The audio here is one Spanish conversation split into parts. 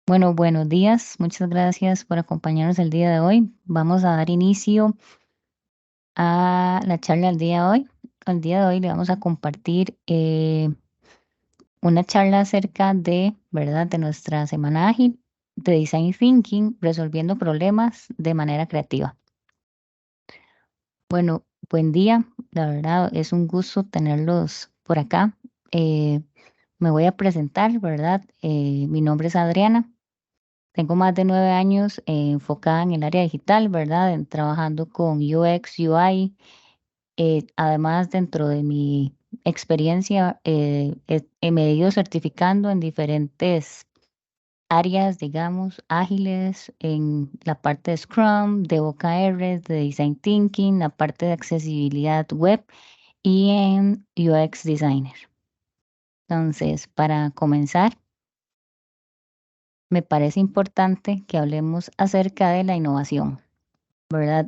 Bueno, buenos días. Muchas gracias por acompañarnos el día de hoy. Vamos a dar inicio a la charla del día de hoy. El día de hoy le vamos a compartir una charla acerca de, ¿verdad?, de nuestra semana ágil de Design Thinking, resolviendo problemas de manera creativa. Bueno, buen día. La verdad es un gusto tenerlos por acá. Eh, Me voy a presentar, ¿verdad? Mi nombre es Adriana. Tengo más de 9 años enfocada en el área digital, ¿verdad? Trabajando con UX, UI. Además, dentro de mi experiencia, me he ido certificando en diferentes áreas, digamos, ágiles, en la parte de Scrum, de OKR, de Design Thinking, la parte de accesibilidad web y en UX Designer. Entonces, para comenzar, me parece importante que hablemos acerca de la innovación. ¿Verdad?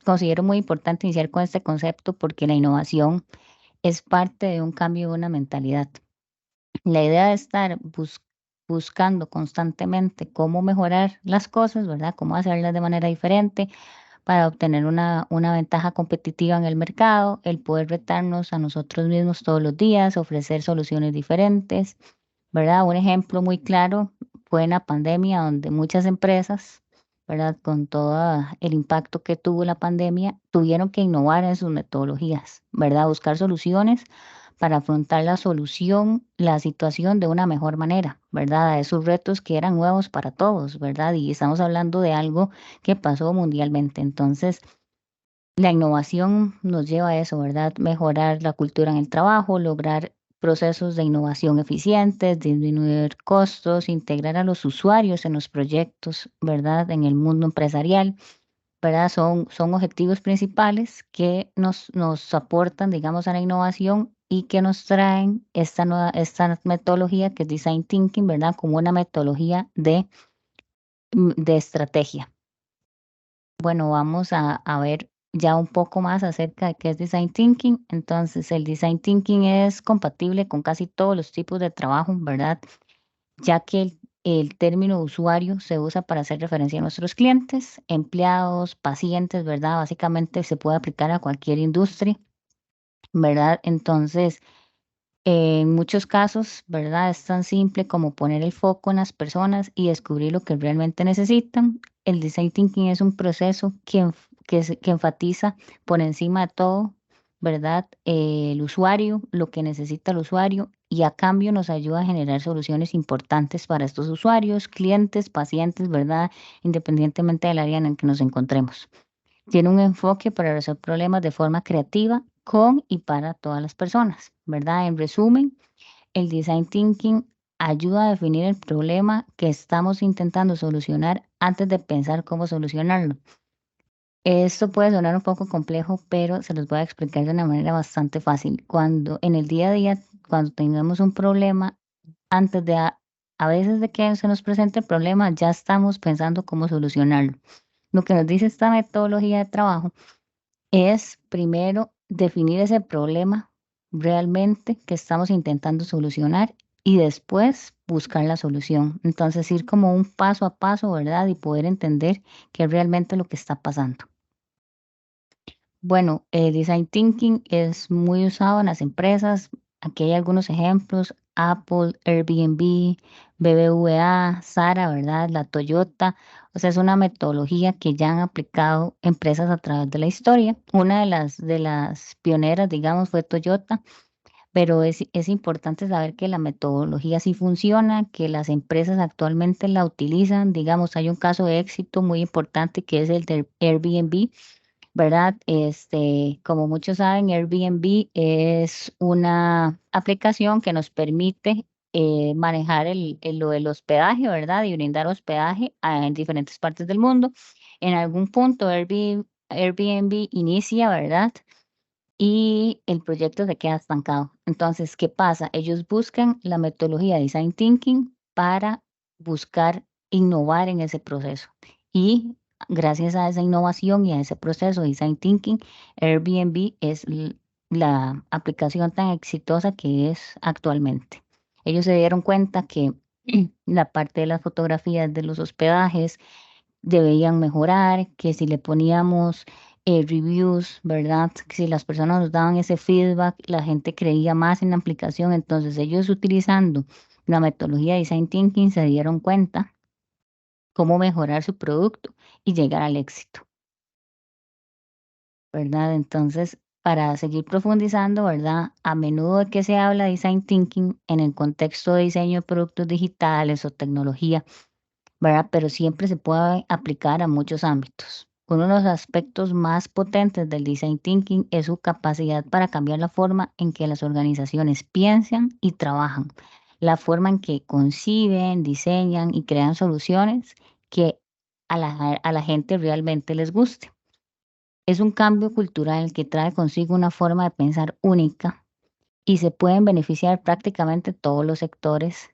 Considero muy importante iniciar con este concepto porque la innovación es parte de un cambio de una mentalidad. La idea de estar buscando constantemente cómo mejorar las cosas, ¿verdad? Cómo hacerlas de manera diferente para obtener una ventaja competitiva en el mercado, el poder retarnos a nosotros mismos todos los días, ofrecer soluciones diferentes, ¿verdad? Un ejemplo muy claro fue en la pandemia, donde muchas empresas, ¿verdad? Con todo el impacto que tuvo la pandemia, tuvieron que innovar en sus metodologías, ¿verdad? Buscar soluciones para afrontar la situación de una mejor manera, ¿verdad? A esos retos que eran nuevos para todos, ¿verdad? Y estamos hablando de algo que pasó mundialmente. Entonces, la innovación nos lleva a eso, ¿verdad? Mejorar la cultura en el trabajo, lograr procesos de innovación eficientes, disminuir costos, integrar a los usuarios en los proyectos, ¿verdad? En el mundo empresarial, ¿verdad? Son objetivos principales que nos aportan, digamos, a la innovación y que nos traen esta metodología que es Design Thinking, ¿verdad? Como una metodología de estrategia. Bueno, vamos a ver ya un poco más acerca de qué es Design Thinking. Entonces, el Design Thinking es compatible con casi todos los tipos de trabajo, ¿verdad? Ya que el término usuario se usa para hacer referencia a nuestros clientes, empleados, pacientes, ¿verdad? Básicamente se puede aplicar a cualquier industria, ¿verdad? Entonces, en muchos casos, ¿verdad? Es tan simple como poner el foco en las personas y descubrir lo que realmente necesitan. El design thinking es un proceso que enfatiza por encima de todo, ¿verdad? El usuario, lo que necesita el usuario y a cambio nos ayuda a generar soluciones importantes para estos usuarios, clientes, pacientes, ¿verdad? Independientemente del área en el que nos encontremos. Tiene un enfoque para resolver problemas de forma creativa con y para todas las personas, ¿verdad? En resumen, el design thinking ayuda a definir el problema que estamos intentando solucionar antes de pensar cómo solucionarlo. Esto puede sonar un poco complejo, pero se los voy a explicar de una manera bastante fácil. Cuando en el día a día, cuando tengamos un problema, antes de a veces de que se nos presente el problema, ya estamos pensando cómo solucionarlo. Lo que nos dice esta metodología de trabajo es primero definir ese problema realmente que estamos intentando solucionar y después buscar la solución. Entonces ir como un paso a paso, ¿verdad? Y poder entender qué es realmente lo que está pasando. Bueno, el design thinking es muy usado en las empresas. Aquí hay algunos ejemplos: Apple, Airbnb, BBVA, Zara, ¿verdad? La Toyota. O sea, es una metodología que ya han aplicado empresas a través de la historia. Una de las pioneras, digamos, fue Toyota, pero es importante saber que la metodología sí funciona, que las empresas actualmente la utilizan. Digamos, hay un caso de éxito muy importante que es el de Airbnb, ¿verdad? Como muchos saben, Airbnb es una aplicación que nos permite manejar lo del hospedaje, ¿verdad? Y brindar hospedaje en diferentes partes del mundo. En algún punto Airbnb inicia, ¿verdad? Y el proyecto se queda estancado. Entonces, ¿qué pasa? Ellos buscan la metodología de Design Thinking para buscar innovar en ese proceso. Y gracias a esa innovación y a ese proceso de Design Thinking, Airbnb es la aplicación tan exitosa que es actualmente. Ellos se dieron cuenta que La parte de las fotografías de los hospedajes deberían mejorar, que si le poníamos reviews, ¿verdad? Que si las personas nos daban ese feedback, la gente creía más en la aplicación. Entonces ellos utilizando la metodología de Design Thinking se dieron cuenta cómo mejorar su producto y llegar al éxito, ¿verdad? Entonces, para seguir profundizando, ¿verdad? A menudo de que se habla de Design Thinking en el contexto de diseño de productos digitales o tecnología, ¿verdad? Pero siempre se puede aplicar a muchos ámbitos. Uno de los aspectos más potentes del design thinking es su capacidad para cambiar la forma en que las organizaciones piensan y trabajan, la forma en que conciben, diseñan y crean soluciones que a la gente realmente les guste. Es un cambio cultural que trae consigo una forma de pensar única y se pueden beneficiar prácticamente todos los sectores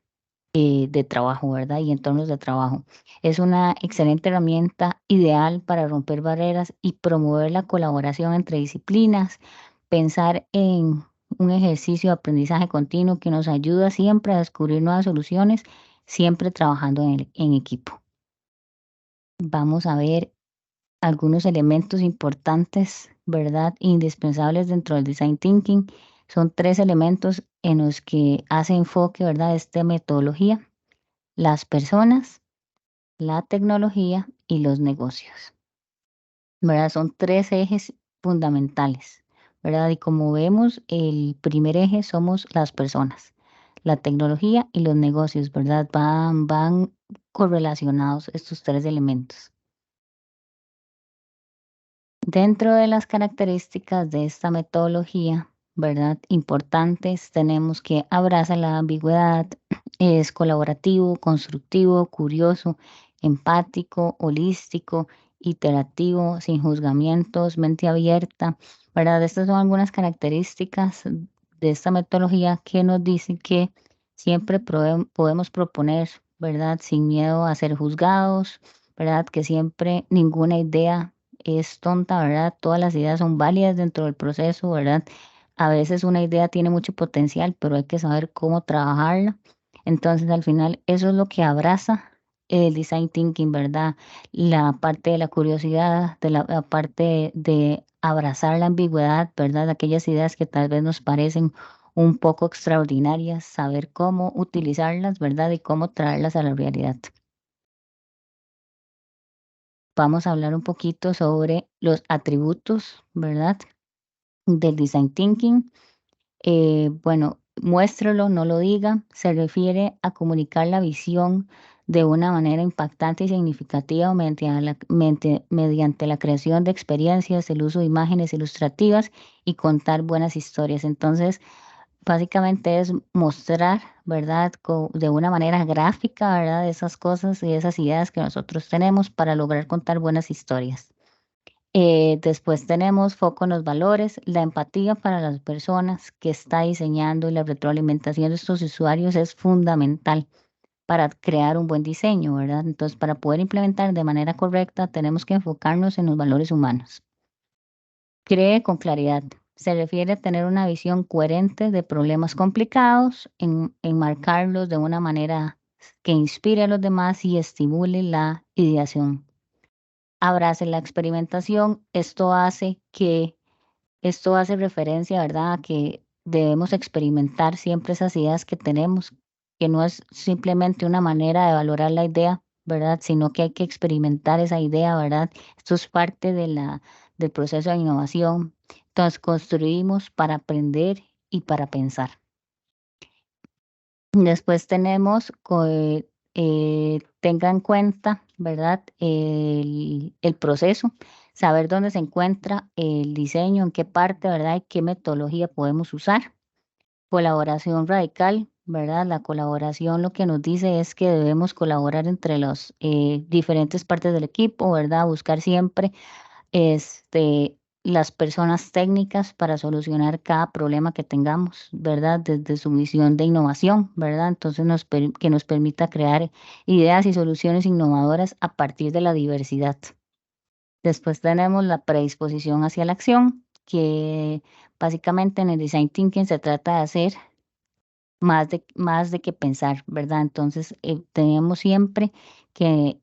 de trabajo, ¿verdad? Y entornos de trabajo. Es una excelente herramienta ideal para romper barreras y promover la colaboración entre disciplinas, pensar en un ejercicio de aprendizaje continuo que nos ayuda siempre a descubrir nuevas soluciones, siempre trabajando en equipo. Vamos a ver algunos elementos importantes, ¿verdad? Indispensables dentro del design thinking. Son tres elementos en los que hace enfoque, ¿verdad? Esta metodología: las personas, la tecnología y los negocios, ¿verdad? Son tres ejes fundamentales, ¿verdad? Y como vemos, el primer eje somos las personas, la tecnología y los negocios, ¿verdad? Van correlacionados estos tres elementos. Dentro de las características de esta metodología, ¿verdad? Importantes, tenemos que abraza la ambigüedad, es colaborativo, constructivo, curioso, empático, holístico, iterativo, sin juzgamientos, mente abierta, ¿verdad? Estas son algunas características de esta metodología que nos dicen que siempre podemos proponer, ¿verdad? Sin miedo a ser juzgados, ¿verdad? Que siempre ninguna idea es tonta, ¿verdad? Todas las ideas son válidas dentro del proceso, ¿verdad? A veces una idea tiene mucho potencial, pero hay que saber cómo trabajarla. Entonces, al final, eso es lo que abraza el design thinking, ¿verdad? La parte de la curiosidad, de la parte de abrazar la ambigüedad, ¿verdad? Aquellas ideas que tal vez nos parecen un poco extraordinarias, saber cómo utilizarlas, ¿verdad? Y cómo traerlas a la realidad. Vamos a hablar un poquito sobre los atributos, ¿verdad? Del design thinking. Bueno, muéstralo, no lo diga. Se refiere a comunicar la visión de una manera impactante y significativa mediante la creación de experiencias, el uso de imágenes ilustrativas y contar buenas historias. Entonces, básicamente es mostrar, ¿verdad? De una manera gráfica, ¿verdad? Esas cosas y esas ideas que nosotros tenemos para lograr contar buenas historias. Después tenemos foco en los valores, la empatía para las personas que está diseñando y la retroalimentación de estos usuarios es fundamental para crear un buen diseño, ¿verdad? Entonces, para poder implementar de manera correcta, tenemos que enfocarnos en los valores humanos. Cree con claridad. Se refiere a tener una visión coherente de problemas complicados, enmarcarlos de una manera que inspire a los demás y estimule la ideación. Abrace la experimentación. Esto hace referencia, ¿verdad?, a que debemos experimentar siempre esas ideas que tenemos, que no es simplemente una manera de valorar la idea, ¿verdad?, sino que hay que experimentar esa idea, ¿verdad? Esto es parte del proceso de innovación. Entonces, construimos para aprender y para pensar. Después tenemos, tenga en cuenta, ¿verdad? El proceso, saber dónde se encuentra el diseño, en qué parte, ¿verdad? Y qué metodología podemos usar. Colaboración radical, ¿verdad? La colaboración lo que nos dice es que debemos colaborar entre los diferentes partes del equipo, ¿verdad? Buscar siempre las personas técnicas para solucionar cada problema que tengamos, ¿verdad? Desde su misión de innovación, ¿verdad? Entonces que nos permita crear ideas y soluciones innovadoras a partir de la diversidad. Después tenemos la predisposición hacia la acción, que básicamente en el design thinking se trata de hacer más de qué pensar, ¿verdad? Entonces, tenemos siempre que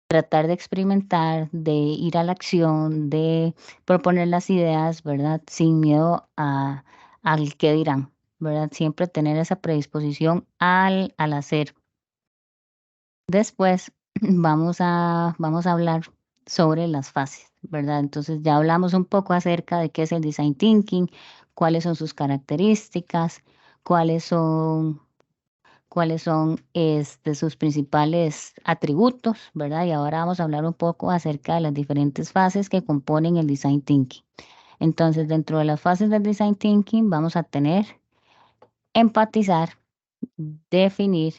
tratar de experimentar, de ir a la acción, de proponer las ideas, ¿verdad? Sin miedo al qué dirán, ¿verdad? Siempre tener esa predisposición al hacer. Después vamos a hablar sobre las fases, ¿verdad? Entonces ya hablamos un poco acerca de qué es el design thinking, cuáles son sus características, cuáles son sus principales atributos, ¿verdad? Y ahora vamos a hablar un poco acerca de las diferentes fases que componen el design thinking. Entonces, dentro de las fases del design thinking vamos a tener empatizar, definir,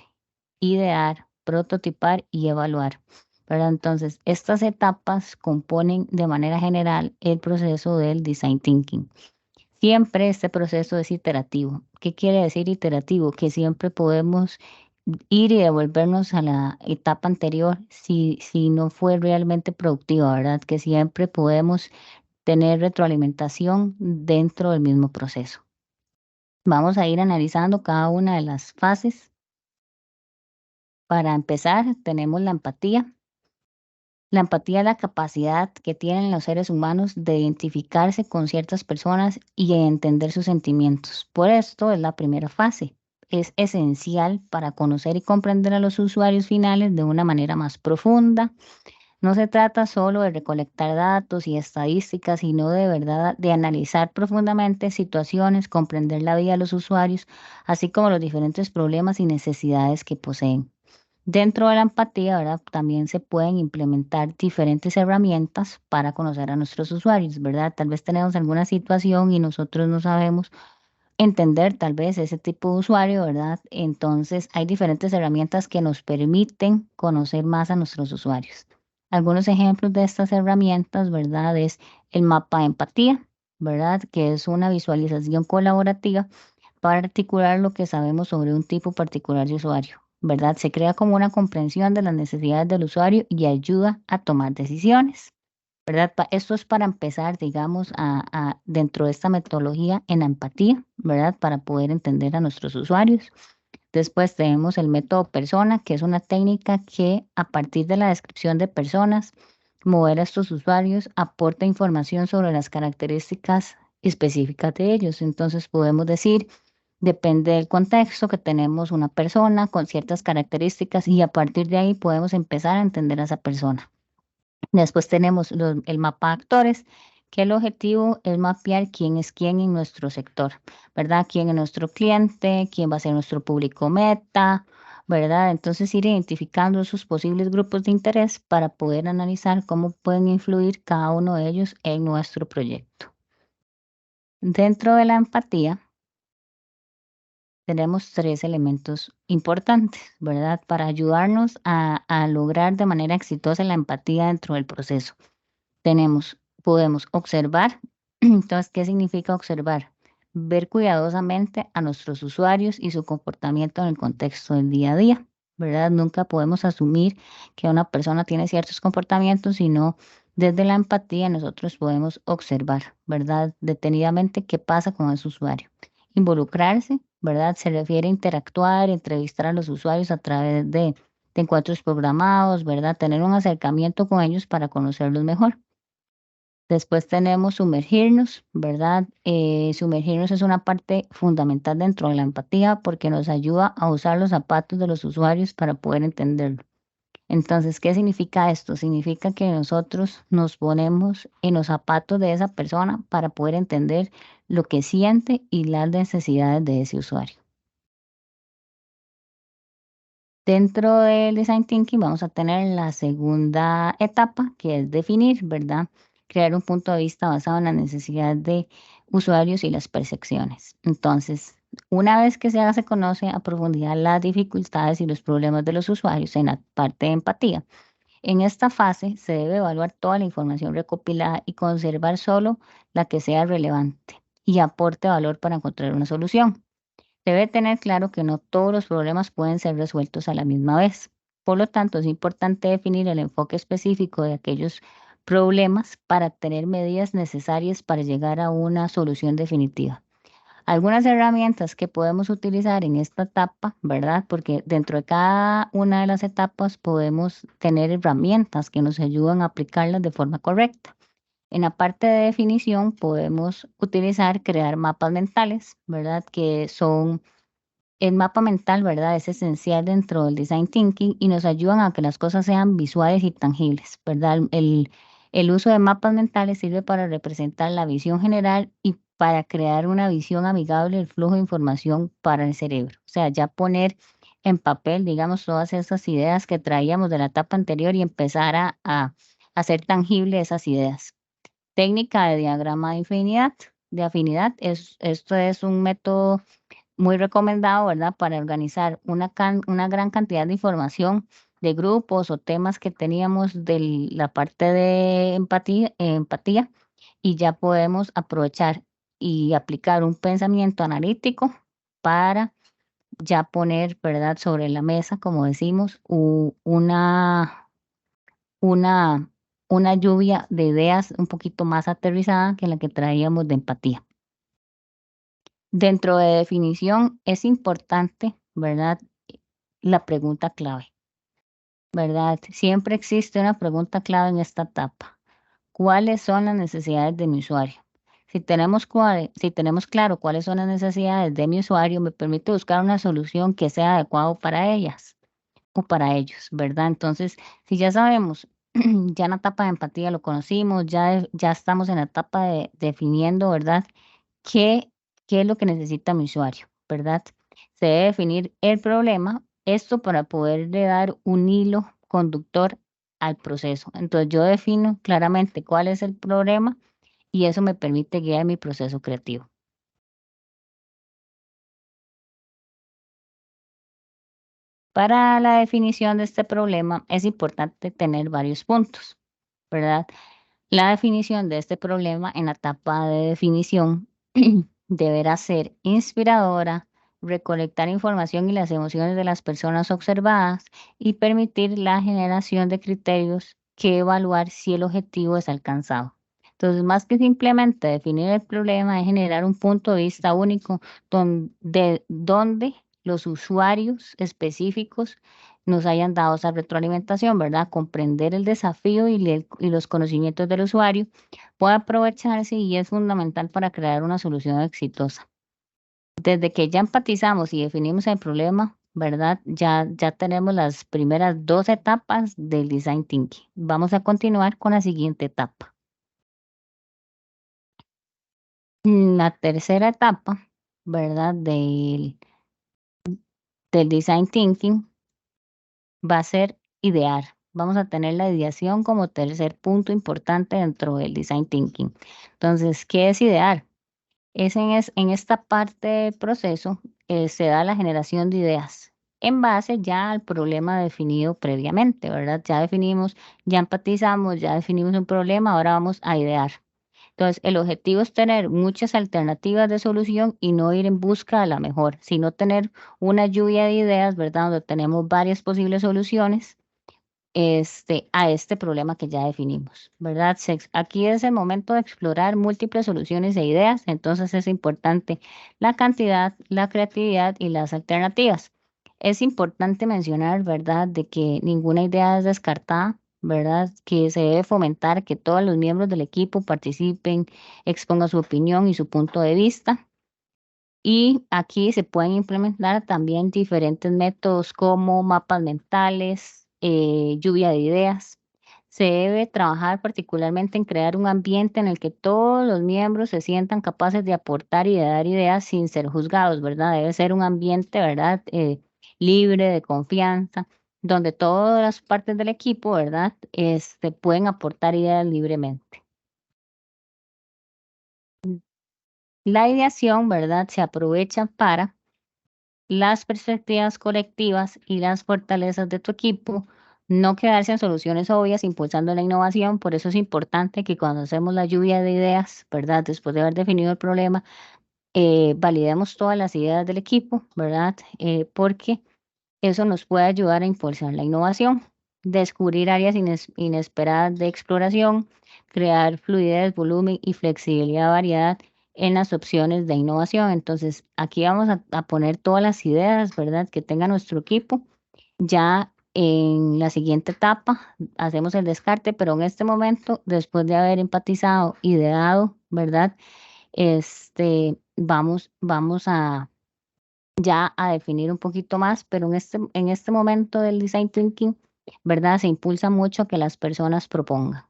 idear, prototipar y evaluar, ¿verdad? Entonces, estas etapas componen de manera general el proceso del design thinking. Siempre este proceso es iterativo. ¿Qué quiere decir iterativo? Que siempre podemos ir y devolvernos a la etapa anterior si no fue realmente productiva, ¿verdad? Que siempre podemos tener retroalimentación dentro del mismo proceso. Vamos a ir analizando cada una de las fases. Para empezar, tenemos la empatía. La empatía es la capacidad que tienen los seres humanos de identificarse con ciertas personas y entender sus sentimientos. Por esto es la primera fase. Es esencial para conocer y comprender a los usuarios finales de una manera más profunda. No se trata solo de recolectar datos y estadísticas, sino de verdad de analizar profundamente situaciones, comprender la vida de los usuarios, así como los diferentes problemas y necesidades que poseen. Dentro de la empatía, ¿verdad? También se pueden implementar diferentes herramientas para conocer a nuestros usuarios, ¿verdad? Tal vez tenemos alguna situación y nosotros no sabemos entender tal vez ese tipo de usuario, ¿verdad? Entonces hay diferentes herramientas que nos permiten conocer más a nuestros usuarios. Algunos ejemplos de estas herramientas, ¿verdad? Es el mapa de empatía, ¿verdad? Que es una visualización colaborativa para articular lo que sabemos sobre un tipo particular de usuario, ¿verdad? Se crea como una comprensión de las necesidades del usuario y ayuda a tomar decisiones, ¿verdad? Esto es para empezar, digamos, dentro de esta metodología en la empatía, ¿verdad? Para poder entender a nuestros usuarios. Después tenemos el método persona, que es una técnica que a partir de la descripción de personas, mover a estos usuarios, aporta información sobre las características específicas de ellos. Entonces podemos decir, depende del contexto que tenemos una persona con ciertas características y a partir de ahí podemos empezar a entender a esa persona. Después tenemos el mapa de actores, que el objetivo es mapear quién es quién en nuestro sector, ¿verdad? Quién es nuestro cliente, quién va a ser nuestro público meta, ¿verdad? Entonces ir identificando sus posibles grupos de interés para poder analizar cómo pueden influir cada uno de ellos en nuestro proyecto. Dentro de la empatía, tenemos tres elementos importantes, ¿verdad? Para ayudarnos a lograr de manera exitosa la empatía dentro del proceso. Podemos observar. Entonces, ¿qué significa observar? Ver cuidadosamente a nuestros usuarios y su comportamiento en el contexto del día a día, ¿verdad? Nunca podemos asumir que una persona tiene ciertos comportamientos, sino desde la empatía nosotros podemos observar, ¿verdad? Detenidamente qué pasa con ese usuario. Involucrarse, ¿verdad? Se refiere a interactuar, entrevistar a los usuarios a través de encuentros programados, ¿verdad? Tener un acercamiento con ellos para conocerlos mejor. Después tenemos sumergirnos, ¿verdad? Sumergirnos es una parte fundamental dentro de la empatía porque nos ayuda a usar los zapatos de los usuarios para poder entenderlo. Entonces, ¿qué significa esto? Significa que nosotros nos ponemos en los zapatos de esa persona para poder entender lo que siente y las necesidades de ese usuario. Dentro del design thinking vamos a tener la segunda etapa, que es definir, ¿verdad? Crear un punto de vista basado en la necesidad de usuarios y las percepciones. Entonces, una vez que se conoce a profundidad las dificultades y los problemas de los usuarios en la parte de empatía, en esta fase se debe evaluar toda la información recopilada y conservar solo la que sea relevante y aporte valor para encontrar una solución. Debe tener claro que no todos los problemas pueden ser resueltos a la misma vez. Por lo tanto, es importante definir el enfoque específico de aquellos problemas para tener medidas necesarias para llegar a una solución definitiva. Algunas herramientas que podemos utilizar en esta etapa, ¿verdad? Porque dentro de cada una de las etapas podemos tener herramientas que nos ayudan a aplicarlas de forma correcta. En la parte de definición podemos utilizar crear mapas mentales, ¿verdad? Que son el mapa mental, ¿verdad? Es esencial dentro del design thinking y nos ayudan a que las cosas sean visuales y tangibles, ¿verdad? El uso de mapas mentales sirve para representar la visión general y para crear una visión amigable del flujo de información para el cerebro. O sea, ya poner en papel, digamos, todas esas ideas que traíamos de la etapa anterior y empezar a hacer tangible esas ideas. Técnica de diagrama de afinidad, esto es un método muy recomendado, ¿verdad? Para organizar una gran cantidad de información de grupos o temas que teníamos de la parte de empatía y ya podemos aprovechar y aplicar un pensamiento analítico para ya poner, ¿verdad? Sobre la mesa, como decimos, una, una lluvia de ideas un poquito más aterrizada que la que traíamos de empatía. Dentro de definición es importante, ¿verdad? La pregunta clave, ¿verdad? Siempre existe una pregunta clave en esta etapa. ¿Cuáles son las necesidades de mi usuario? Si tenemos claro cuáles son las necesidades de mi usuario, me permite buscar una solución que sea adecuada para ellas o para ellos, ¿verdad? Entonces, si ya sabemos, ya en la etapa de empatía lo conocimos, ya estamos en la etapa de definiendo, ¿verdad? ¿Qué, qué es lo que necesita mi usuario, verdad? Se debe definir el problema, esto para poderle dar un hilo conductor al proceso. Entonces yo defino claramente cuál es el problema y eso me permite guiar mi proceso creativo. Para la definición de este problema es importante tener varios puntos, ¿verdad? La definición de este problema en la etapa de definición deberá ser inspiradora, recolectar información y las emociones de las personas observadas y permitir la generación de criterios que evaluar si el objetivo es alcanzado. Entonces, más que simplemente definir el problema, es generar un punto de vista único donde los usuarios específicos nos hayan dado esa retroalimentación, ¿verdad? Comprender el desafío y los conocimientos del usuario puede aprovecharse y es fundamental para crear una solución exitosa. Desde que ya empatizamos y definimos el problema, ¿verdad? Ya tenemos las primeras dos etapas del design thinking. Vamos a continuar con la siguiente etapa. La tercera etapa, ¿verdad? Del design thinking va a ser idear. Vamos a tener la ideación como tercer punto importante dentro del design thinking. Entonces, ¿qué es idear? En esta parte del proceso se da la generación de ideas en base ya al problema definido previamente, ¿verdad? Ya definimos, ya empatizamos, ya definimos un problema, ahora vamos a idear. Entonces, el objetivo es tener muchas alternativas de solución y no ir en busca de la mejor, sino tener una lluvia de ideas, ¿verdad? Donde tenemos varias posibles soluciones a este problema que ya definimos, ¿verdad? Aquí es el momento de explorar múltiples soluciones e ideas, entonces es importante la cantidad, la creatividad y las alternativas. Es importante mencionar, ¿verdad?, de que ninguna idea es descartada, ¿verdad? Que se debe fomentar que todos los miembros del equipo participen, expongan su opinión y su punto de vista. Y aquí se pueden implementar también diferentes métodos como mapas mentales, lluvia de ideas. Se debe trabajar particularmente en crear un ambiente en el que todos los miembros se sientan capaces de aportar y de dar ideas sin ser juzgados, ¿verdad? Debe ser un ambiente, ¿verdad? Libre de confianza, donde todas las partes del equipo, ¿verdad? Pueden aportar ideas libremente. La ideación, ¿verdad? Se aprovecha para las perspectivas colectivas y las fortalezas de tu equipo, no quedarse en soluciones obvias impulsando la innovación. Por eso es importante que cuando hacemos la lluvia de ideas, ¿verdad? Después de haber definido el problema, validemos todas las ideas del equipo, ¿verdad? Porque eso nos puede ayudar a impulsar la innovación, descubrir áreas inesperadas de exploración, crear fluidez, volumen y flexibilidad, variedad en las opciones de innovación. Entonces, aquí vamos a poner todas las ideas, ¿verdad?, que tenga nuestro equipo. Ya en la siguiente etapa hacemos el descarte, pero en este momento, después de haber empatizado, ideado, ¿verdad? Vamos a ya a definir un poquito más, pero en este momento del design thinking, ¿verdad? Se impulsa mucho que las personas propongan.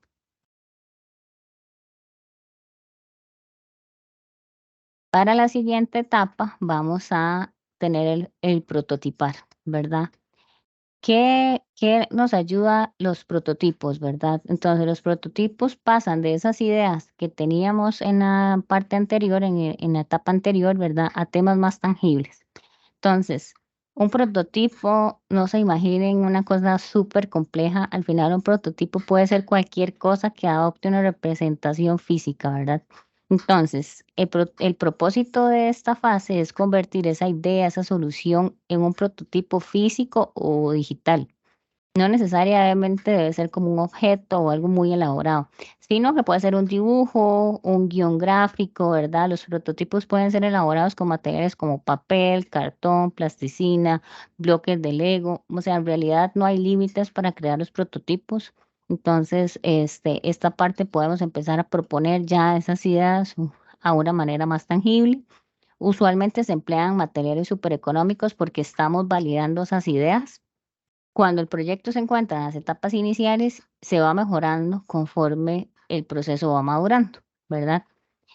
Para la siguiente etapa vamos a tener el prototipar, ¿verdad? ¿Qué nos ayuda los prototipos, verdad? Entonces, los prototipos pasan de esas ideas que teníamos en la parte anterior, en la etapa anterior, ¿verdad?, a temas más tangibles. Entonces, un prototipo, no se imaginen una cosa súper compleja. Al final, un prototipo puede ser cualquier cosa que adopte una representación física, ¿verdad? Entonces, el propósito de esta fase es convertir esa idea, esa solución en un prototipo físico o digital. No necesariamente debe ser como un objeto o algo muy elaborado, sino que puede ser un dibujo, un guión gráfico, ¿verdad? Los prototipos pueden ser elaborados con materiales como papel, cartón, plasticina, bloques de Lego. O sea, en realidad no hay límites para crear los prototipos. Entonces, esta parte podemos empezar a proponer ya esas ideas a una manera más tangible. Usualmente se emplean materiales súper económicos porque estamos validando esas ideas. Cuando el proyecto se encuentra en las etapas iniciales, se va mejorando conforme el proceso va madurando, ¿verdad?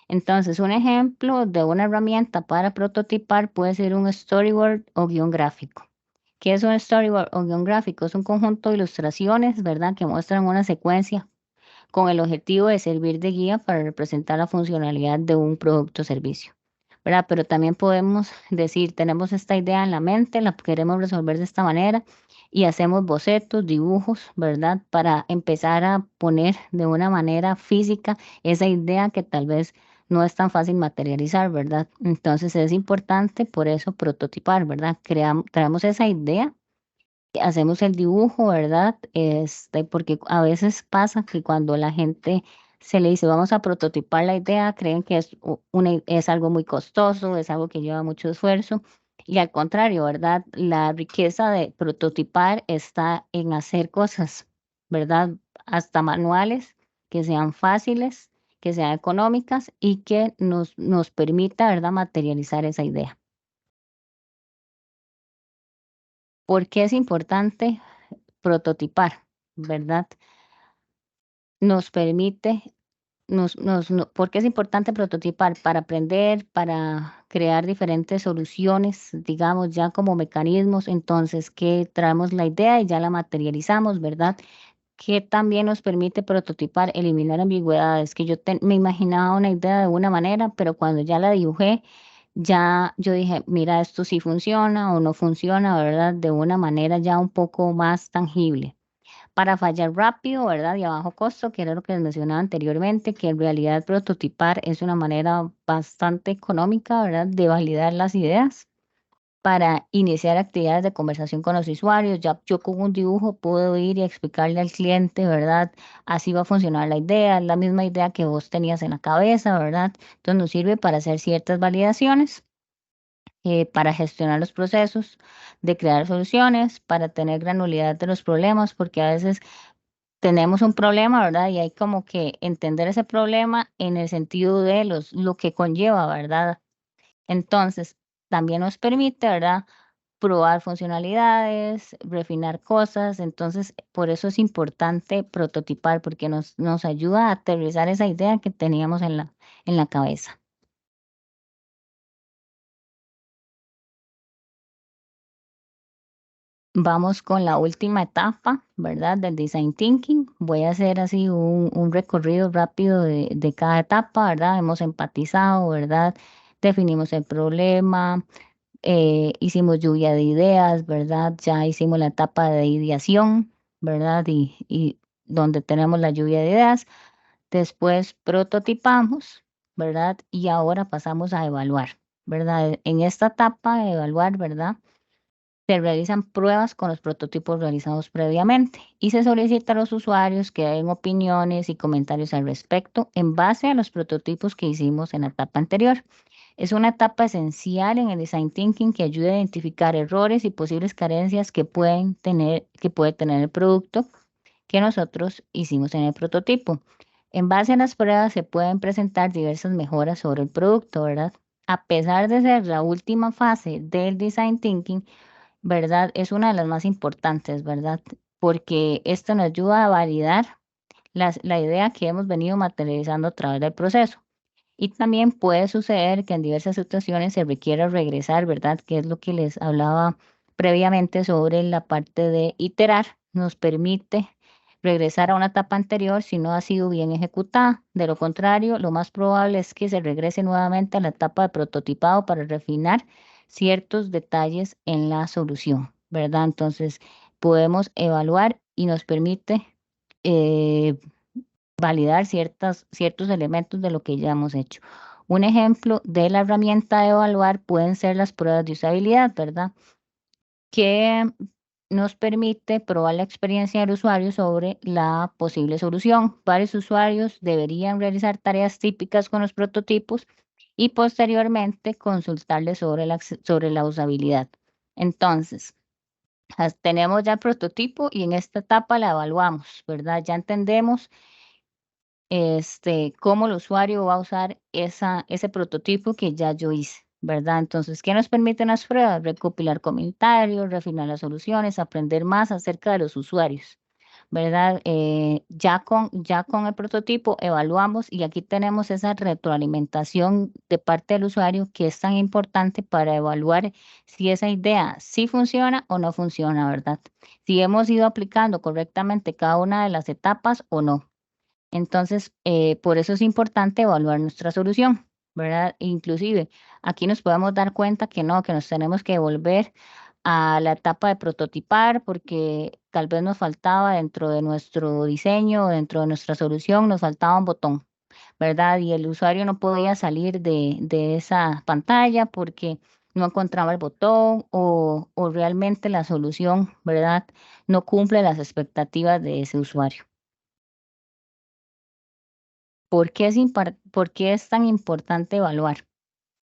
Entonces, un ejemplo de una herramienta para prototipar puede ser un storyboard o guión gráfico. ¿Qué es un storyboard o guión gráfico? Es un conjunto de ilustraciones, ¿verdad?, que muestran una secuencia con el objetivo de servir de guía para representar la funcionalidad de un producto o servicio, ¿verdad? Pero también podemos decir, tenemos esta idea en la mente, la queremos resolver de esta manera y hacemos bocetos, dibujos, ¿verdad? Para empezar a poner de una manera física esa idea que tal vez no es tan fácil materializar, ¿verdad? Entonces es importante por eso prototipar, ¿verdad? Traemos esa idea, hacemos el dibujo, ¿verdad? Porque a veces pasa que cuando la gente se le dice: "Vamos a prototipar la idea", creen que es algo muy costoso, es algo que lleva mucho esfuerzo, y al contrario, ¿verdad? La riqueza de prototipar está en hacer cosas, ¿verdad? Hasta manuales, que sean fáciles, que sean económicas y que nos permita, ¿verdad?, materializar esa idea. ¿Por qué es importante prototipar, verdad? Nos permite, ¿por qué es importante prototipar? Para aprender, para crear diferentes soluciones, digamos, ya como mecanismos. Entonces, que traemos la idea y ya la materializamos, ¿verdad? Que también nos permite prototipar, eliminar ambigüedades, que me imaginaba una idea de una manera, pero cuando ya la dibujé, ya yo dije: "Mira, esto sí funciona o no funciona", ¿verdad? De una manera ya un poco más tangible. Para fallar rápido, ¿verdad? Y a bajo costo, que era lo que les mencionaba anteriormente, que en realidad prototipar es una manera bastante económica, ¿verdad?, de validar las ideas. Para iniciar actividades de conversación con los usuarios, ya yo con un dibujo puedo ir y explicarle al cliente, ¿verdad? Así va a funcionar la idea, es la misma idea que vos tenías en la cabeza, ¿verdad? Entonces nos sirve para hacer ciertas validaciones, para gestionar los procesos, de crear soluciones, para tener granularidad de los problemas, porque a veces tenemos un problema, ¿verdad? Y hay como que entender ese problema en el sentido de lo que conlleva, ¿verdad? Entonces, también nos permite, ¿verdad?, probar funcionalidades, refinar cosas. Entonces, por eso es importante prototipar, porque nos ayuda a aterrizar esa idea que teníamos en la cabeza. Vamos con la última etapa, ¿verdad?, del design thinking. Voy a hacer así un recorrido rápido de cada etapa, ¿verdad? Hemos empatizado, ¿verdad? Definimos el problema, hicimos lluvia de ideas, ¿verdad? Ya hicimos la etapa de ideación, ¿verdad? Y donde tenemos la lluvia de ideas. Después prototipamos, ¿verdad? Y ahora pasamos a evaluar, ¿verdad? En esta etapa de evaluar, ¿verdad? Se realizan pruebas con los prototipos realizados previamente y se solicita a los usuarios que den opiniones y comentarios al respecto en base a los prototipos que hicimos en la etapa anterior. Es una etapa esencial en el design thinking que ayuda a identificar errores y posibles carencias que puede tener el producto que nosotros hicimos en el prototipo. En base a las pruebas se pueden presentar diversas mejoras sobre el producto, ¿verdad? A pesar de ser la última fase del design thinking, ¿verdad? Es una de las más importantes, ¿verdad? Porque esto nos ayuda a validar la idea que hemos venido materializando a través del proceso. Y también puede suceder que en diversas situaciones se requiera regresar, ¿verdad? Que es lo que les hablaba previamente sobre la parte de iterar. Nos permite regresar a una etapa anterior si no ha sido bien ejecutada. De lo contrario, lo más probable es que se regrese nuevamente a la etapa de prototipado para refinar ciertos detalles en la solución, ¿verdad? Entonces, podemos evaluar y nos permite eh, validar ciertos elementos de lo que ya hemos hecho. Un ejemplo de la herramienta de evaluar pueden ser las pruebas de usabilidad, ¿verdad? Que nos permite probar la experiencia del usuario sobre la posible solución. Varios usuarios deberían realizar tareas típicas con los prototipos y posteriormente consultarles sobre la usabilidad. Entonces, tenemos ya el prototipo y en esta etapa la evaluamos, ¿verdad? Ya entendemos cómo el usuario va a usar ese prototipo que ya yo hice, ¿verdad? Entonces, ¿qué nos permiten las pruebas? Recopilar comentarios, refinar las soluciones, aprender más acerca de los usuarios, ¿verdad? Ya con el prototipo evaluamos y aquí tenemos esa retroalimentación de parte del usuario que es tan importante para evaluar si esa idea sí funciona o no funciona, ¿verdad? Si hemos ido aplicando correctamente cada una de las etapas o no. Entonces, por eso es importante evaluar nuestra solución, ¿verdad? Inclusive, aquí nos podemos dar cuenta que no, que nos tenemos que volver a la etapa de prototipar porque tal vez nos faltaba dentro de nuestro diseño, dentro de nuestra solución, nos faltaba un botón, ¿verdad? Y el usuario no podía salir de esa pantalla porque no encontraba el botón o realmente la solución, ¿verdad? No cumple las expectativas de ese usuario. ¿Por qué es tan importante evaluar,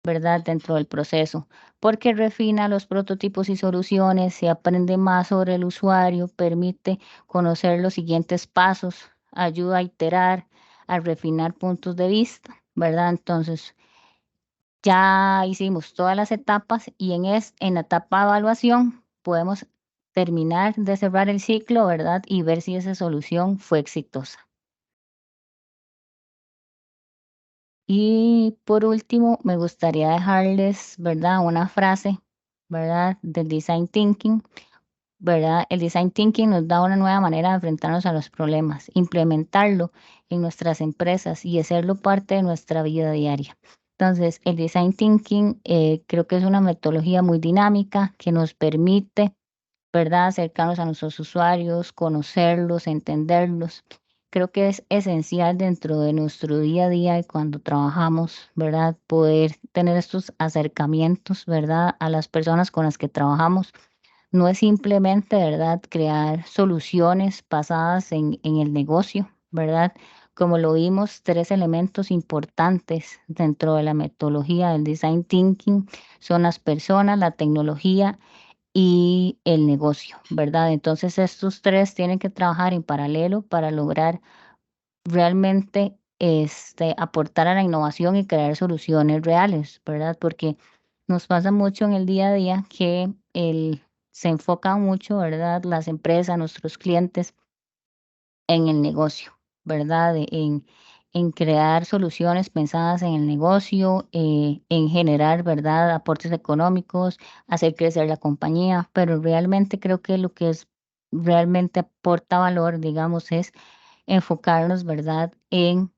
verdad, dentro del proceso? Porque refina los prototipos y soluciones, se aprende más sobre el usuario, permite conocer los siguientes pasos, ayuda a iterar, a refinar puntos de vista, ¿verdad? Entonces, ya hicimos todas las etapas y en la etapa de evaluación podemos terminar de cerrar el ciclo, ¿verdad? Y ver si esa solución fue exitosa. Y por último, me gustaría dejarles, ¿verdad? Una frase, ¿verdad? Del design thinking, ¿verdad? El design thinking nos da una nueva manera de enfrentarnos a los problemas, implementarlo en nuestras empresas y hacerlo parte de nuestra vida diaria. Entonces, el design thinking creo que es una metodología muy dinámica que nos permite, ¿verdad? Acercarnos a nuestros usuarios, conocerlos, entenderlos. Creo que es esencial dentro de nuestro día a día y cuando trabajamos, ¿verdad? Poder tener estos acercamientos, ¿verdad? A las personas con las que trabajamos. No es simplemente, ¿verdad? Crear soluciones basadas en el negocio, ¿verdad? Como lo vimos, tres elementos importantes dentro de la metodología del design thinking son las personas, la tecnología y el negocio, ¿verdad? Entonces, estos 3 tienen que trabajar en paralelo para lograr realmente, aportar a la innovación y crear soluciones reales, ¿verdad? Porque nos pasa mucho en el día a día que se enfocan mucho, ¿verdad? Las empresas, nuestros clientes en el negocio, ¿verdad? En crear soluciones pensadas en el negocio, en generar, ¿verdad? Aportes económicos, hacer crecer la compañía, pero realmente creo que lo que realmente aporta valor, digamos, es enfocarnos, ¿verdad? En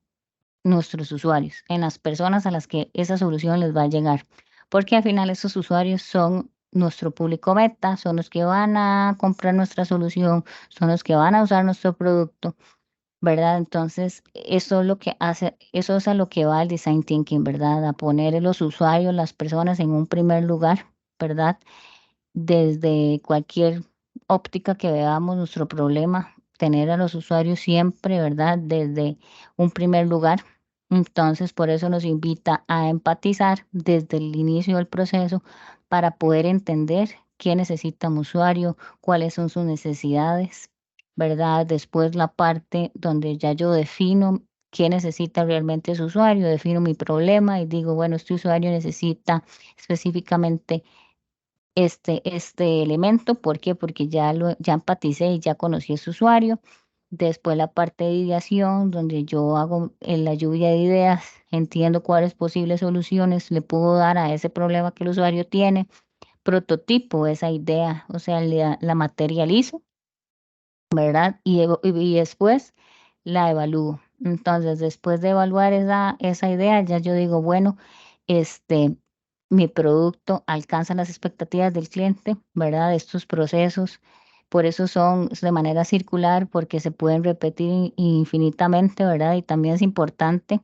nuestros usuarios, en las personas a las que esa solución les va a llegar, porque al final esos usuarios son nuestro público meta, son los que van a comprar nuestra solución, son los que van a usar nuestro producto, ¿verdad? Entonces, eso es a lo que va el design thinking, ¿verdad? A poner a los usuarios, las personas en un primer lugar, ¿verdad? desde cualquier óptica que veamos nuestro problema, tener a los usuarios siempre, ¿verdad? Desde un primer lugar. Entonces, por eso nos invita a empatizar desde el inicio del proceso para poder entender qué necesita un usuario, cuáles son sus necesidades, ¿verdad? Después la parte donde ya yo defino qué necesita realmente ese usuario, defino mi problema y digo, bueno, este usuario necesita específicamente este elemento. ¿Por qué? Porque ya empaticé y ya conocí a ese usuario. Después la parte de ideación, donde yo hago la lluvia de ideas, entiendo cuáles posibles soluciones le puedo dar a ese problema que el usuario tiene, prototipo esa idea, o sea, la materializo, ¿verdad? Y después la evalúo. Entonces, después de evaluar esa idea, ya yo digo, bueno, este, mi producto alcanza las expectativas del cliente, ¿verdad? Estos procesos, por eso son de manera circular, porque se pueden repetir infinitamente, ¿verdad? Y también es importante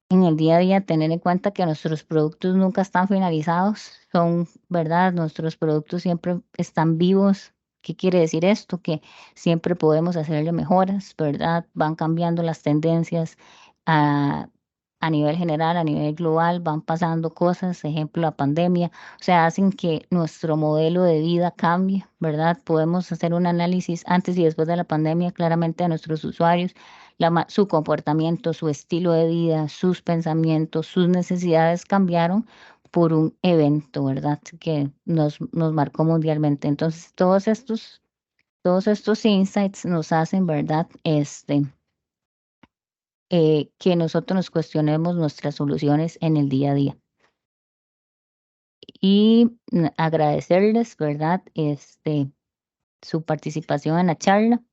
en el día a día tener en cuenta que nuestros productos nunca están finalizados, son, ¿verdad? Nuestros productos siempre están vivos. ¿Qué quiere decir esto? Que siempre podemos hacerle mejoras, ¿verdad? Van cambiando las tendencias a, a nivel general, a nivel global, van pasando cosas, ejemplo, la pandemia, o sea, hacen que nuestro modelo de vida cambie, ¿verdad? Podemos hacer un análisis antes y después de la pandemia claramente a nuestros usuarios, su comportamiento, su estilo de vida, sus pensamientos, sus necesidades cambiaron por un evento, ¿verdad? Que nos marcó mundialmente. Entonces, todos estos insights nos hacen, ¿verdad? Que nosotros nos cuestionemos nuestras soluciones en el día a día. Y agradecerles, ¿verdad? Su participación en la charla.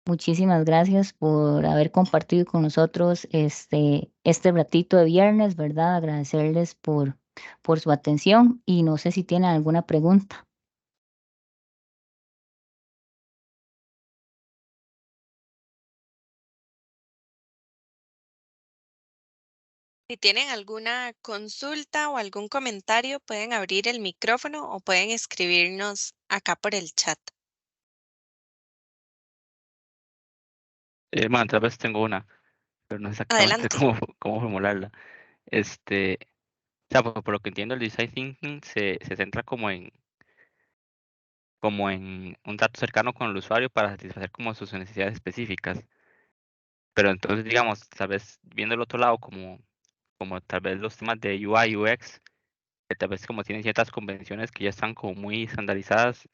Muchísimas gracias por haber compartido con nosotros este ratito de viernes, ¿verdad? Agradecerles por su atención y no sé si tienen alguna pregunta. Si tienen alguna consulta o algún comentario, pueden abrir el micrófono o pueden escribirnos acá por el chat. Bueno, tal vez tengo una, pero no sé exactamente Adelante. cómo formularla. Este, o sea, por lo que entiendo, el design thinking se centra como en un dato cercano con el usuario para satisfacer como sus necesidades específicas. Pero entonces, digamos, tal vez viendo el otro lado, como tal vez los temas de UI, UX, que tal vez como tienen ciertas convenciones que ya están como muy estandarizadas,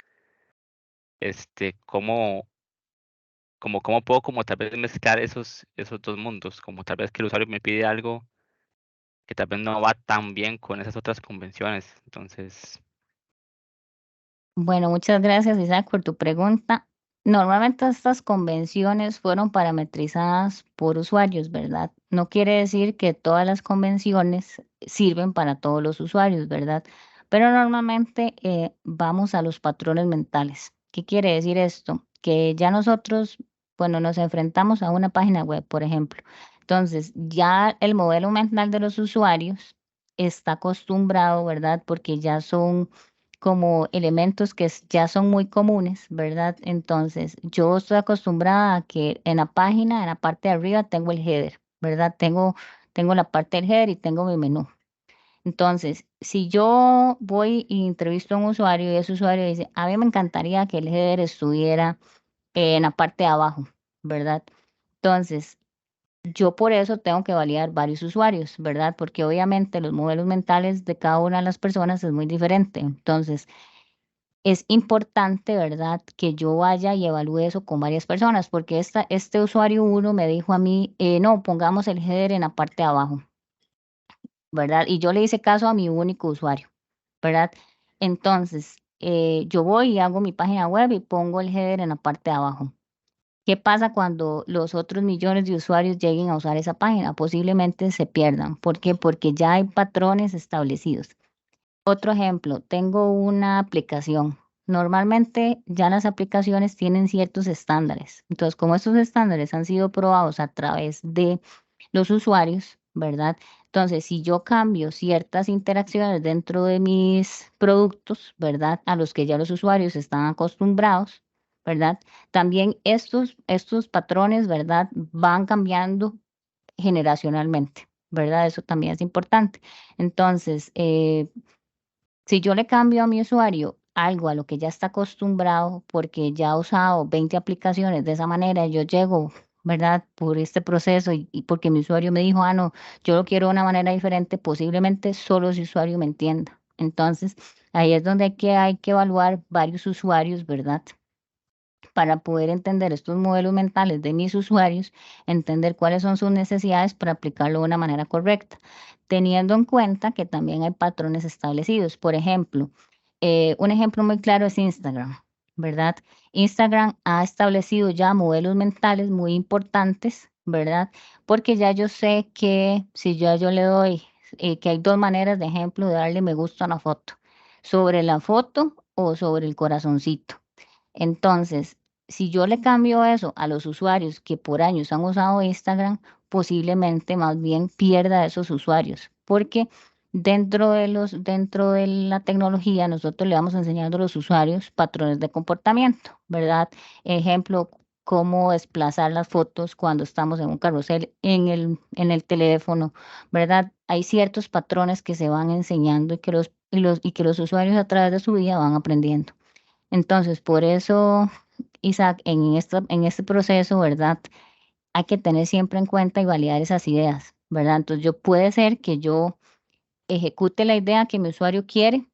¿cómo, cómo puedo como tal vez mezclar esos dos mundos? Como tal vez que el usuario me pide algo que tal vez no va tan bien con esas otras convenciones. Entonces, Bueno, muchas gracias, Isaac, por tu pregunta. Normalmente estas convenciones fueron parametrizadas por usuarios, ¿verdad? No quiere decir que todas las convenciones sirven para todos los usuarios, ¿verdad? Pero normalmente vamos a los patrones mentales. ¿Qué quiere decir esto? Que ya nosotros, bueno, nos enfrentamos a una página web, por ejemplo. Entonces, ya el modelo mental de los usuarios está acostumbrado, ¿verdad? Porque ya son como elementos que ya son muy comunes, ¿verdad? Entonces, yo estoy acostumbrada a que en la página, en la parte de arriba, tengo el header, ¿verdad? Tengo la parte del header y tengo mi menú. Entonces, si yo voy y entrevisto a un usuario y ese usuario dice, a mí me encantaría que el header estuviera en la parte de abajo, ¿verdad? Entonces, yo por eso tengo que validar varios usuarios, ¿verdad? Porque obviamente los modelos mentales de cada una de las personas es muy diferente. Entonces, es importante, ¿verdad?, que yo vaya y evalúe eso con varias personas, porque este usuario uno me dijo a mí, no, pongamos el header en la parte de abajo, ¿verdad? Y yo le hice caso a mi único usuario, ¿verdad? Entonces, yo voy y hago mi página web y pongo el header en la parte de abajo. ¿Qué pasa cuando los otros millones de usuarios lleguen a usar esa página? Posiblemente se pierdan. ¿Por qué? Porque ya hay patrones establecidos. Otro ejemplo, tengo una aplicación. Normalmente ya las aplicaciones tienen ciertos estándares. Entonces, como estos estándares han sido probados a través de los usuarios, ¿verdad? Entonces, si yo cambio ciertas interacciones dentro de mis productos, ¿verdad? A los que ya los usuarios están acostumbrados, ¿verdad? También estos patrones, ¿verdad? Van cambiando generacionalmente, ¿verdad? Eso también es importante. Entonces, si yo le cambio a mi usuario algo a lo que ya está acostumbrado, porque ya ha usado 20 aplicaciones de esa manera, yo llego, ¿verdad? Por este proceso y porque mi usuario me dijo, ah, no, yo lo quiero de una manera diferente, posiblemente solo ese usuario me entienda. Entonces, ahí es donde hay que evaluar varios usuarios, ¿verdad? Para poder entender estos modelos mentales de mis usuarios, entender cuáles son sus necesidades para aplicarlo de una manera correcta, teniendo en cuenta que también hay patrones establecidos. Por ejemplo, un ejemplo muy claro es Instagram, ¿verdad? Instagram ha establecido ya modelos mentales muy importantes, ¿verdad? Porque ya yo sé que si yo le doy, que hay dos maneras de ejemplo de darle me gusta a una foto, sobre la foto o sobre el corazoncito. Entonces, si yo le cambio eso a los usuarios que por años han usado Instagram, posiblemente más bien pierda a esos usuarios, porque dentro de la tecnología nosotros le vamos enseñando a los usuarios patrones de comportamiento, ¿verdad? Ejemplo, cómo desplazar las fotos cuando estamos en un carrusel en el teléfono, ¿verdad? Hay ciertos patrones que se van enseñando y que los usuarios a través de su vida van aprendiendo. Entonces, por eso, Isaac, en este proceso, ¿verdad? Hay que tener siempre en cuenta y validar esas ideas, ¿verdad? Entonces, puede ser que yo ejecute la idea que mi usuario quiere,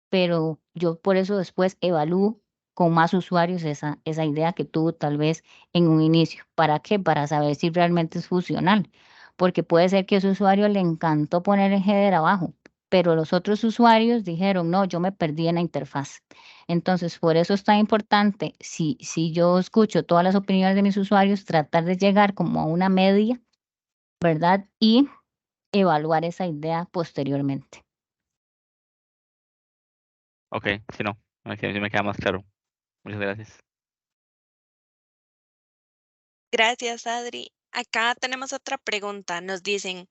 pero yo por eso después evalúo con más usuarios esa idea que tuvo tal vez en un inicio. ¿Para qué? Para saber si realmente es funcional, porque puede ser que a ese usuario le encantó poner el header abajo, pero los otros usuarios dijeron, no, yo me perdí en la interfaz. Entonces, por eso es tan importante, si yo escucho todas las opiniones de mis usuarios, tratar de llegar como a una media, ¿verdad? Y evaluar esa idea posteriormente. Ok, si no, así me queda más claro. Muchas gracias. Gracias, Adri. Acá tenemos otra pregunta. Nos dicen,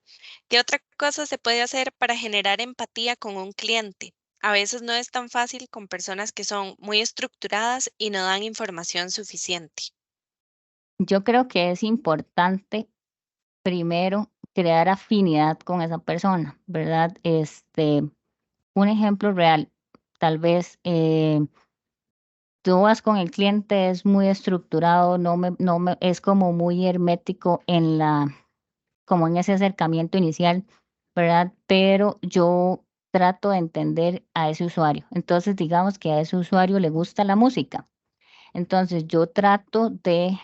¿qué otra cosa se puede hacer para generar empatía con un cliente? A veces no es tan fácil con personas que son muy estructuradas y no dan información suficiente. Yo creo que es importante primero crear afinidad con esa persona, ¿verdad? Un ejemplo real, tal vez tú vas con el cliente, es muy estructurado, es como muy hermético como en ese acercamiento inicial, ¿verdad? Pero yo trato de entender a ese usuario. Entonces, digamos que a ese usuario le gusta la música. Entonces, yo trato de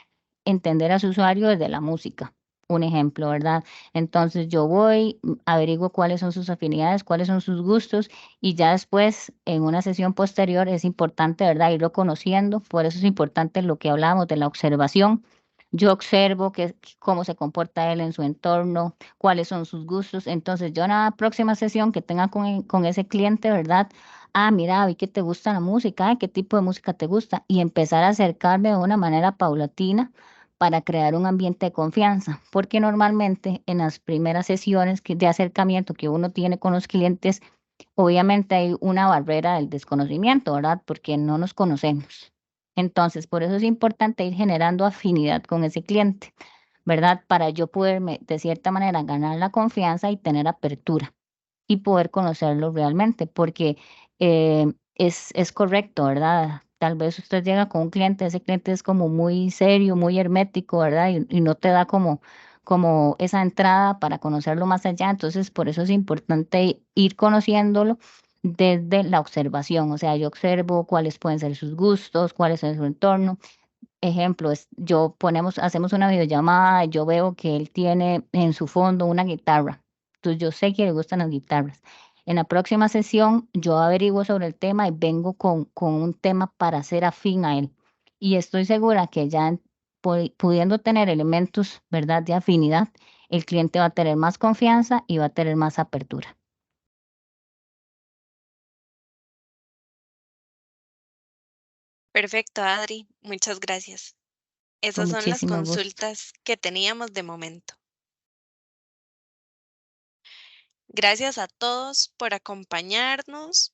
entender a su usuario desde la música, un ejemplo, ¿verdad? Entonces, yo voy, averiguo cuáles son sus afinidades, cuáles son sus gustos y ya después, en una sesión posterior, es importante, ¿verdad? Irlo conociendo. Por eso es importante lo que hablamos de la observación. Yo observo cómo se comporta él en su entorno, cuáles son sus gustos. Entonces, yo en la próxima sesión que tenga con ese cliente, ¿verdad? Ah, mira, vi que te gusta la música, ¿qué tipo de música te gusta? Y empezar a acercarme de una manera paulatina para crear un ambiente de confianza, porque normalmente en las primeras sesiones de acercamiento que uno tiene con los clientes, obviamente hay una barrera del desconocimiento, ¿verdad? Porque no nos conocemos. Entonces, por eso es importante ir generando afinidad con ese cliente, ¿verdad? Para yo poderme, de cierta manera, ganar la confianza y tener apertura y poder conocerlo realmente, porque es correcto, ¿verdad? Tal vez usted llega con un cliente, ese cliente es como muy serio, muy hermético, ¿verdad? Y no te da como esa entrada para conocerlo más allá. Entonces, por eso es importante ir conociéndolo desde la observación. O sea, yo observo cuáles pueden ser sus gustos, cuál es su entorno. Ejemplo, hacemos una videollamada, y yo veo que él tiene en su fondo una guitarra. Entonces yo sé que le gustan las guitarras. En la próxima sesión yo averiguo sobre el tema y vengo con un tema para ser afín a él. Y estoy segura que ya pudiendo tener elementos, ¿verdad?, de afinidad, el cliente va a tener más confianza y va a tener más apertura. Perfecto, Adri. Muchas gracias. Con Esas son las muchísimo gusto. consultas que teníamos de momento. Gracias a todos por acompañarnos.